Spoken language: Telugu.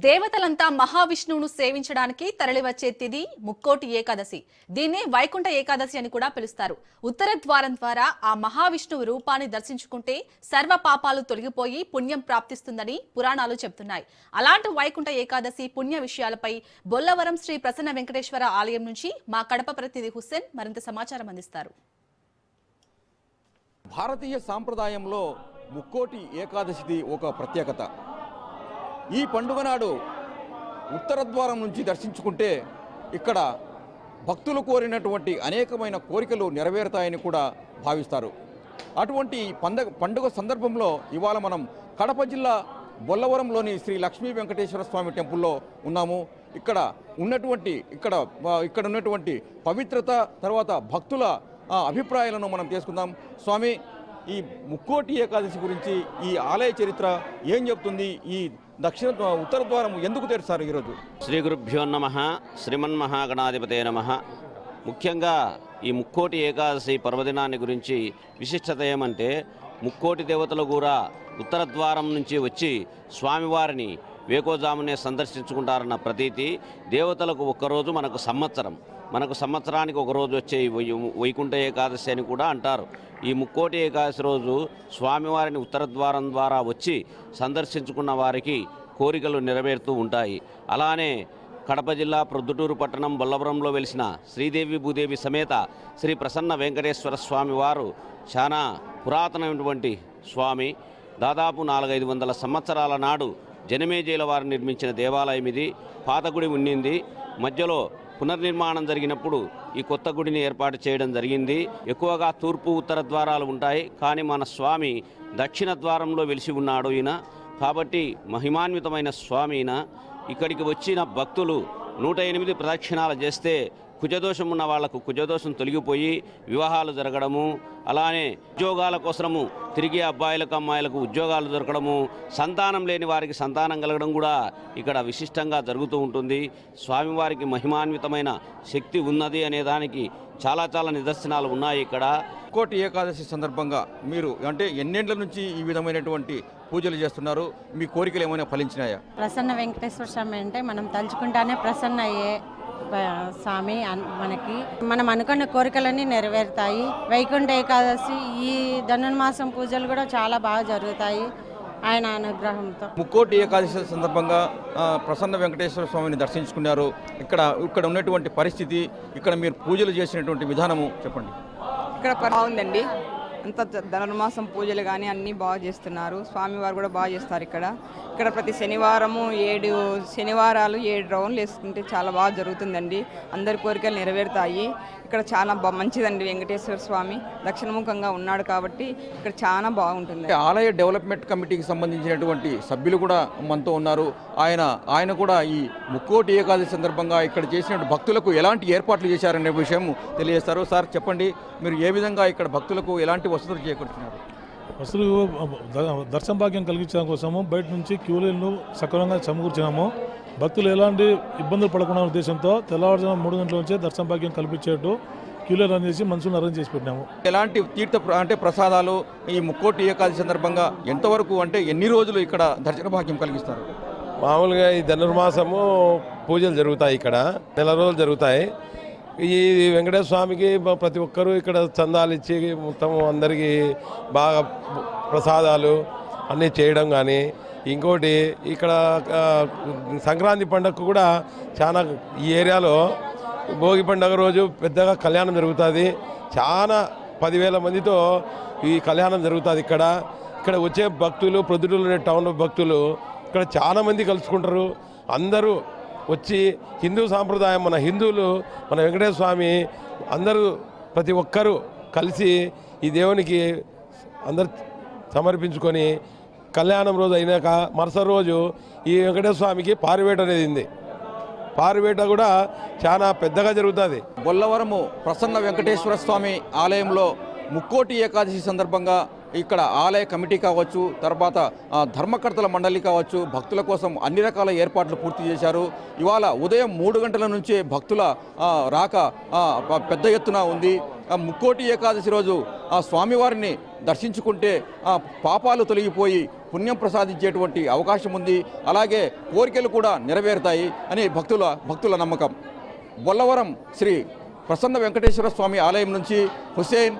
దేవతలంతా మహావిష్ణువును సేవించడానికి తరలివచ్చే తిథి ముక్కోటి ఏకాదశి. దీన్నే వైకుంఠ ఏకాదశి అని కూడా పిలుస్తారు. ఉత్తర ద్వారం ద్వారా ఆ మహావిష్ణువు రూపాన్ని దర్శించుకుంటే సర్వ పాపాలు తొలగిపోయి పుణ్యం ప్రాప్తిస్తుందని పురాణాలు చెబుతున్నాయి. అలాంటి వైకుంఠ ఏకాదశి పుణ్య విషయాలపై బొల్లవరం శ్రీ ప్రసన్న వెంకటేశ్వర ఆలయం నుంచి మా కడప ప్రతినిధి హుస్సేన్ మరింత సమాచారం అందిస్తారు. భారతీయ సాంప్రదాయంలో ముక్కోటి ఏకాదశిది ఒక ప్రత్యేకత. ఈ పండుగ నాడు ఉత్తర ద్వారం నుంచి దర్శించుకుంటే ఇక్కడ భక్తులు కోరినటువంటి అనేకమైన కోరికలు నెరవేరుతాయని కూడా భావిస్తారు. అటువంటి పండుగ సందర్భంలో ఇవాళ మనం కడప జిల్లా బొల్లవరంలోని శ్రీ లక్ష్మీ వెంకటేశ్వర స్వామి టెంపుల్లో ఉన్నాము. ఇక్కడ ఉన్నటువంటి పవిత్రత తర్వాత భక్తుల అభిప్రాయాలను మనం తీసుకుందాం. స్వామి, ఈ ముక్కోటి ఏకాదశి గురించి ఈ ఆలయ చరిత్ర ఏం చెప్తుంది? ఈ ఉత్తర ద్వారం ఎందుకు తెరుస్తారు ఈరోజు? శ్రీ గురుభ్యో నమః. శ్రీమన్మహాగణాధిపతే నమః. ముఖ్యంగా ఈ ముక్కోటి ఏకాదశి పర్వదినాన్ని గురించి విశిష్టత ఏమంటే, ముక్కోటి దేవతలు కూడా ఉత్తర ద్వారం నుంచి వచ్చి స్వామివారిని వేకోజామునే సందర్శించుకుంటారన్న ప్రతీతి. దేవతలకు ఒక్కరోజు మనకు సంవత్సరానికి ఒకరోజు వచ్చే వైకుంఠ ఏకాదశి అని కూడా అంటారు. ఈ ముక్కోటి ఏకాదశి రోజు స్వామివారిని ఉత్తర ద్వారం ద్వారా వచ్చి సందర్శించుకున్న వారికి కోరికలు నెరవేరుతూ ఉంటాయి. అలానే కడప జిల్లా ప్రొద్దుటూరు పట్టణం బొల్లవరంలో వెలిసిన శ్రీదేవి భూదేవి సమేత శ్రీ ప్రసన్న వెంకటేశ్వర స్వామి వారు చాలా పురాతనమైనటువంటి స్వామి. దాదాపు 400-500 సంవత్సరాల నాడు జనమేజయుల వారు నిర్మించిన దేవాలయం ఇది. పాత గుడి ఉండింది. మధ్యలో పునర్నిర్మాణం జరిగినప్పుడు ఈ కొత్త గుడిని ఏర్పాటు చేయడం జరిగింది. ఎక్కువగా తూర్పు ఉత్తర ద్వారాలు ఉంటాయి, కానీ మన స్వామి దక్షిణ ద్వారంలో వెలిసి ఉన్నాడు ఈయన. కాబట్టి మహిమాన్వితమైన స్వామి ఈయన. ఇక్కడికి వచ్చిన భక్తులు 108 ప్రదక్షిణాలు చేస్తే కుజదోషం ఉన్న వాళ్లకు కుజదోషం తొలగిపోయి వివాహాలు జరగడము, అలానే ఉద్యోగాల కోసము తిరిగి అబ్బాయిలకు అమ్మాయిలకు ఉద్యోగాలు దొరకడము, సంతానం లేని వారికి సంతానం కలగడం కూడా ఇక్కడ విశిష్టంగా జరుగుతూ ఉంటుంది. స్వామివారికి మహిమాన్వితమైన శక్తి ఉన్నది అనే దానికి చాలా నిదర్శనాలు ఉన్నాయి ఇక్కడ. ముక్కోటి ఏకాదశి సందర్భంగా మీరు అంటే ఎన్నేళ్ల నుంచి ఈ విధమైనటువంటి పూజలు చేస్తున్నారు? మీ కోరికలు ఏమైనా ఫలించినాయా? ప్రసన్న వెంకటేశ్వర స్వామి అంటే మనం తలుచుకుంటానే ప్రసన్న అయ్యే స్వామి. మనకి మనం అనుకున్న కోరికలన్నీ నెరవేరుతాయి. వైకుంఠ ఏకాదశి ఈ ధనుర్మాసం పూజలు కూడా చాలా బాగా జరుగుతాయి ఆయన అనుగ్రహంతో. ముక్కోటి ఏకాదశి సందర్భంగా ప్రసన్న వెంకటేశ్వర స్వామిని దర్శించుకున్నారు. ఇక్కడ ఉన్నటువంటి పరిస్థితి, ఇక్కడ మీరు పూజలు చేసినటువంటి విధానము చెప్పండి. ఇక్కడ బాగుందండి. అంత ధనుర్మాసం పూజలు కానీ అన్నీ బాగా చేస్తున్నారు. స్వామివారు కూడా బాగా చేస్తారు. ఇక్కడ ప్రతి శనివారము 7 శనివారాలు 7 రౌండ్లు వేసుకుంటే చాలా బాగా జరుగుతుందండి. అందరి కోరికలు నెరవేరుతాయి. ఇక్కడ చాలా మంచిదండి. వెంకటేశ్వర స్వామి దక్షిణముఖంగా ఉన్నాడు కాబట్టి ఇక్కడ చాలా బాగుంటుంది. ఆలయ డెవలప్మెంట్ కమిటీకి సంబంధించినటువంటి సభ్యులు కూడా మనతో ఉన్నారు. ఆయన కూడా ఈ ముక్కోటి ఏకాదశి సందర్భంగా ఇక్కడ చేసిన భక్తులకు ఎలాంటి ఏర్పాట్లు చేశారనే విషయం తెలియజేస్తారు. సార్ చెప్పండి, మీరు ఏ విధంగా ఇక్కడ భక్తులకు ఎలాంటి వసతులు చేకూర్చున్నారు? వసతులు దర్శన భాగ్యం కలిగించడం కోసము బయట నుంచి క్యూలైన్లు సక్రమంగా సమకూర్చినాము. భక్తులు ఎలాంటి ఇబ్బందులు పడకుండా ఉద్దేశంతో తెల్లవారుజాము 3 గంటల నుంచే దర్శన భాగ్యం కల్పించేట్టు క్యూలైన్ రన్ చేసి మనుషులను అరేంజ్ చేసి పెట్టినాము. ఎలాంటి ప్రసాదాలు ఈ ముక్కోటి ఏకాదశి సందర్భంగా ఎంతవరకు అంటే ఎన్ని రోజులు ఇక్కడ దర్శన భాగ్యం కలిగిస్తారు? మామూలుగా ఈ ధనుర్మాసము పూజలు జరుగుతాయి. ఇక్కడ నెల రోజులు జరుగుతాయి. ఈ వెంకటేశ్వర స్వామికి ప్రతి ఒక్కరూ ఇక్కడ చందాలు ఇచ్చి మొత్తం అందరికీ బాగా ప్రసాదాలు అన్నీ చేయడం కానీ, ఇంకోటి ఇక్కడ సంక్రాంతి పండుగకు కూడా చాలా ఈ ఏరియాలో భోగి పండుగ రోజు పెద్దగా కళ్యాణం జరుగుతుంది. చాలా 10,000 మందితో ఈ కళ్యాణం జరుగుతుంది. ఇక్కడ వచ్చే భక్తులు ప్రొద్దుటూరు టౌన్ భక్తులు ఇక్కడ చాలా మంది కలుసుకుంటారు. అందరూ వచ్చి హిందూ సాంప్రదాయం, మన హిందువులు, మన వెంకటేశ్వర స్వామి అందరూ ప్రతి ఒక్కరూ కలిసి ఈ దేవునికి అందరు సమర్పించుకొని కళ్యాణం రోజు అయినాక మరుసటి రోజు ఈ వెంకటేశ్వర స్వామికి పారివేట అనేది ఉంది. పారివేట కూడా చాలా పెద్దగా జరుగుతుంది. బొల్లవరము ప్రసన్న వెంకటేశ్వర స్వామి ఆలయంలో ముక్కోటి ఏకాదశి సందర్భంగా ఇక్కడ ఆలయ కమిటీ కావచ్చు, తర్వాత ధర్మకర్తల మండలి కావచ్చు, భక్తుల కోసం అన్ని రకాల ఏర్పాట్లు పూర్తి చేశారు. ఇవాళ ఉదయం 3 గంటల నుంచే భక్తుల రాక పెద్ద ఎత్తున ఉంది. ముక్కోటి ఏకాదశి రోజు ఆ స్వామివారిని దర్శించుకుంటే ఆ పాపాలు తొలగిపోయి పుణ్యం ప్రసాదించేటువంటి అవకాశం ఉంది. అలాగే కోరికలు కూడా నెరవేరుతాయి అని భక్తుల నమ్మకం. బొల్లవరం శ్రీ ప్రసన్న వెంకటేశ్వర స్వామి ఆలయం నుంచి హుసేన్,